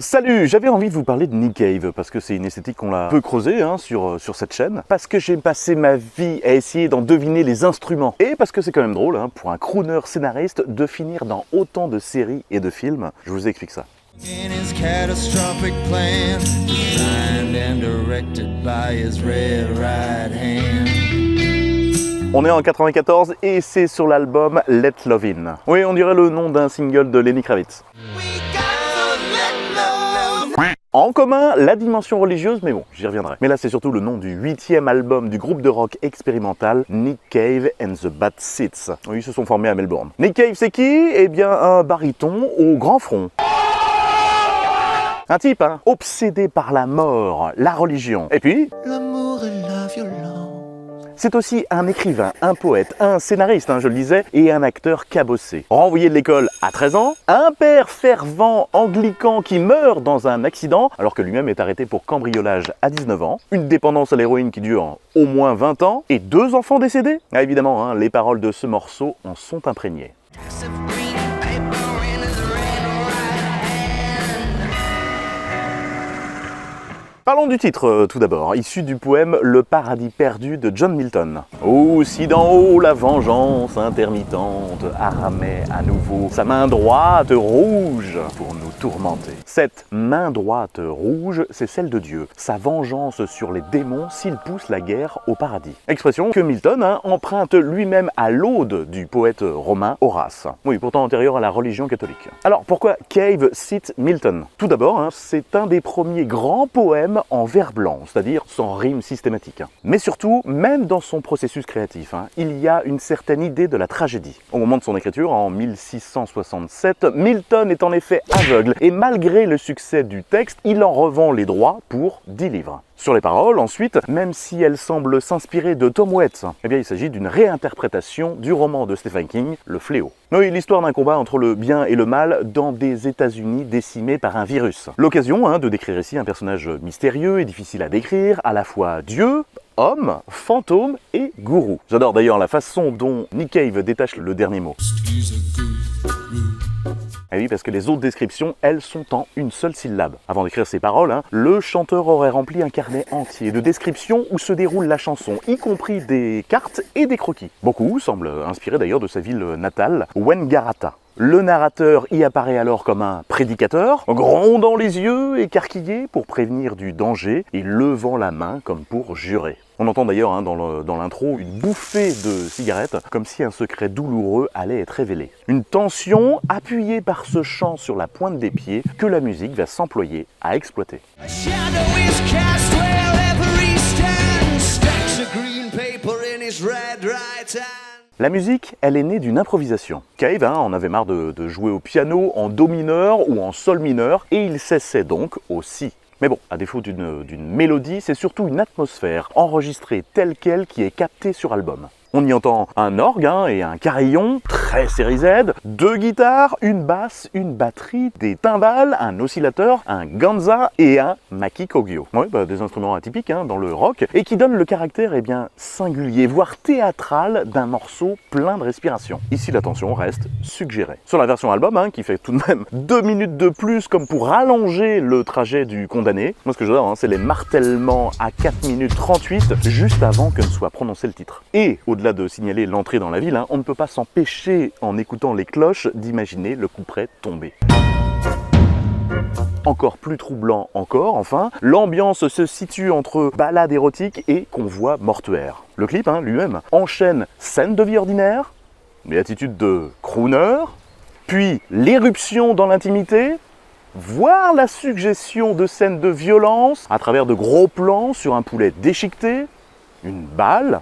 Salut, j'avais envie de vous parler de Nick Cave parce que c'est une esthétique qu'on a peu creusée sur cette chaîne, parce que j'ai passé ma vie à essayer d'en deviner les instruments, et parce que c'est quand même drôle pour un crooner scénariste de finir dans autant de séries et de films. Je vous explique ça. In his catastrophic plan, designed and directed by his red right hand. On est en 94 et c'est sur l'album Let Love In. Oui, on dirait le nom d'un single de Lenny Kravitz. En commun, la dimension religieuse, mais bon, j'y reviendrai. Mais là, c'est surtout le nom du 8e album du groupe de rock expérimental Nick Cave and the Bad Seeds. Oui, ils se sont formés à Melbourne. Nick Cave, c'est qui? Eh bien, un baryton au grand front. Un type, obsédé par la mort, la religion. Et puis, l'amour et la violence. C'est aussi un écrivain, un poète, un scénariste, je le disais, et un acteur cabossé. Renvoyé de l'école à 13 ans, un père fervent anglican qui meurt dans un accident, alors que lui-même est arrêté pour cambriolage à 19 ans, une dépendance à l'héroïne qui dure au moins 20 ans, et 2 enfants décédés. Ah, évidemment, les paroles de ce morceau en sont imprégnées. Parlons du titre tout d'abord, issu du poème Le paradis perdu de John Milton. Oh, si d'en haut la vengeance intermittente armait à nouveau sa main droite rouge pour nous tourmenter. Cette main droite rouge, c'est celle de Dieu, sa vengeance sur les démons s'il pousse la guerre au paradis. Expression que Milton emprunte lui-même à l'ode du poète romain Horace. Oui, pourtant antérieur à la religion catholique. Alors pourquoi Cave cite Milton? Tout d'abord, c'est un des premiers grands poèmes en vers blanc, c'est-à-dire sans rime systématique. Mais surtout, même dans son processus créatif, il y a une certaine idée de la tragédie. Au moment de son écriture, en 1667, Milton est en effet aveugle, et malgré le succès du texte, il en revend les droits pour 10 livres. Sur les paroles, ensuite, même si elles semblent s'inspirer de Tom Waits, eh bien il s'agit d'une réinterprétation du roman de Stephen King, Le Fléau. Oui, l'histoire d'un combat entre le bien et le mal dans des États-Unis décimés par un virus. L'occasion de décrire ici un personnage mystérieux et difficile à décrire, à la fois Dieu, homme, fantôme et gourou. J'adore d'ailleurs la façon dont Nick Cave détache le dernier mot. Et oui, parce que les autres descriptions, elles sont en une seule syllabe. Avant d'écrire ces paroles, le chanteur aurait rempli un carnet entier de descriptions où se déroule la chanson, y compris des cartes et des croquis. Beaucoup semblent inspirés d'ailleurs de sa ville natale, Wangaratta. Le narrateur y apparaît alors comme un prédicateur, grondant les yeux, écarquillé pour prévenir du danger et levant la main comme pour jurer. On entend d'ailleurs dans l'intro une bouffée de cigarette, comme si un secret douloureux allait être révélé. Une tension appuyée par ce chant sur la pointe des pieds que la musique va s'employer à exploiter. La musique, elle est née d'une improvisation. Cave en avait marre de jouer au piano en do mineur ou en sol mineur, et il s'essaie donc au si. Mais bon, à défaut d'une mélodie, c'est surtout une atmosphère enregistrée telle quelle qui est captée sur album. On y entend un orgue et un carillon, très série Z, 2 guitares, une basse, une batterie, des timbales, un oscillateur, un ganza et un maki kogyo. Oui, des instruments atypiques dans le rock, et qui donnent le caractère singulier, voire théâtral d'un morceau plein de respiration. Ici, l'attention reste suggérée. Sur la version album, qui fait tout de même 2 minutes de plus comme pour rallonger le trajet du condamné, moi ce que j'adore, c'est les martèlements à 4 minutes 38, juste avant que ne soit prononcé le titre. Et au-delà de signaler l'entrée dans la ville, on ne peut pas s'empêcher, en écoutant les cloches, d'imaginer le couperet tomber. Encore plus troublant encore, enfin, l'ambiance se situe entre ballade érotique et convoi mortuaire. Le clip, lui-même, enchaîne scène de vie ordinaire, les attitudes de crooner, puis l'éruption dans l'intimité, voire la suggestion de scènes de violence à travers de gros plans sur un poulet déchiqueté, une balle,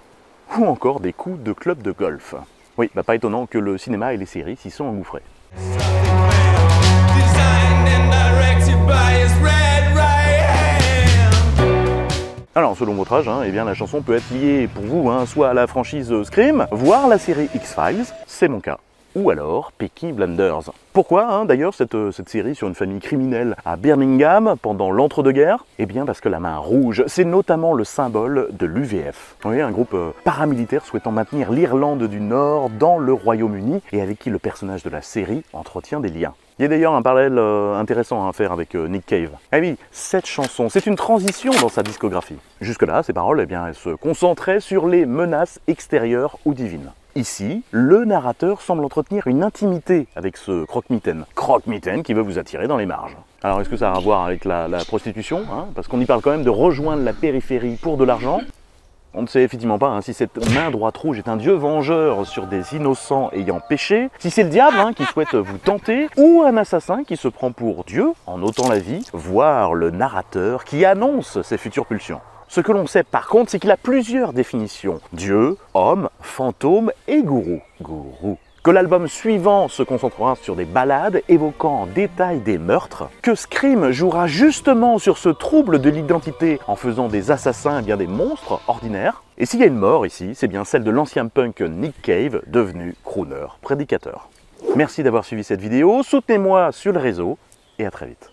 ou encore des coups de club de golf. Oui, pas étonnant que le cinéma et les séries s'y sont engouffrés. Alors, selon votre âge, la chanson peut être liée pour vous soit à la franchise Scream, voire la série X-Files, c'est mon cas. Ou alors Peaky Blinders. Pourquoi d'ailleurs cette série sur une famille criminelle à Birmingham pendant l'entre-deux-guerres? Eh bien parce que la main rouge, c'est notamment le symbole de l'UVF. Oui, un groupe paramilitaire souhaitant maintenir l'Irlande du Nord dans le Royaume-Uni et avec qui le personnage de la série entretient des liens. Il y a d'ailleurs un parallèle intéressant à faire avec Nick Cave. Eh oui, cette chanson, c'est une transition dans sa discographie. Jusque-là, ses paroles, eh bien, elles se concentraient sur les menaces extérieures ou divines. Ici, le narrateur semble entretenir une intimité avec ce croque-mitaine. Croque-mitaine qui veut vous attirer dans les marges. Alors, est-ce que ça a à voir avec la prostitution, hein? Parce qu'on y parle quand même de rejoindre la périphérie pour de l'argent. On ne sait effectivement pas hein, si cette main droite rouge est un dieu vengeur sur des innocents ayant péché, si c'est le diable hein, qui souhaite vous tenter, ou un assassin qui se prend pour Dieu en ôtant la vie, voire le narrateur qui annonce ses futures pulsions. Ce que l'on sait par contre, c'est qu'il a plusieurs définitions. Dieu, homme, fantôme et gourou. Gourou. Que l'album suivant se concentrera sur des ballades évoquant en détail des meurtres, que Scream jouera justement sur ce trouble de l'identité en faisant des assassins bien des monstres ordinaires. Et s'il y a une mort ici, c'est bien celle de l'ancien punk Nick Cave, devenu crooner prédicateur. Merci d'avoir suivi cette vidéo, soutenez-moi sur le réseau et à très vite.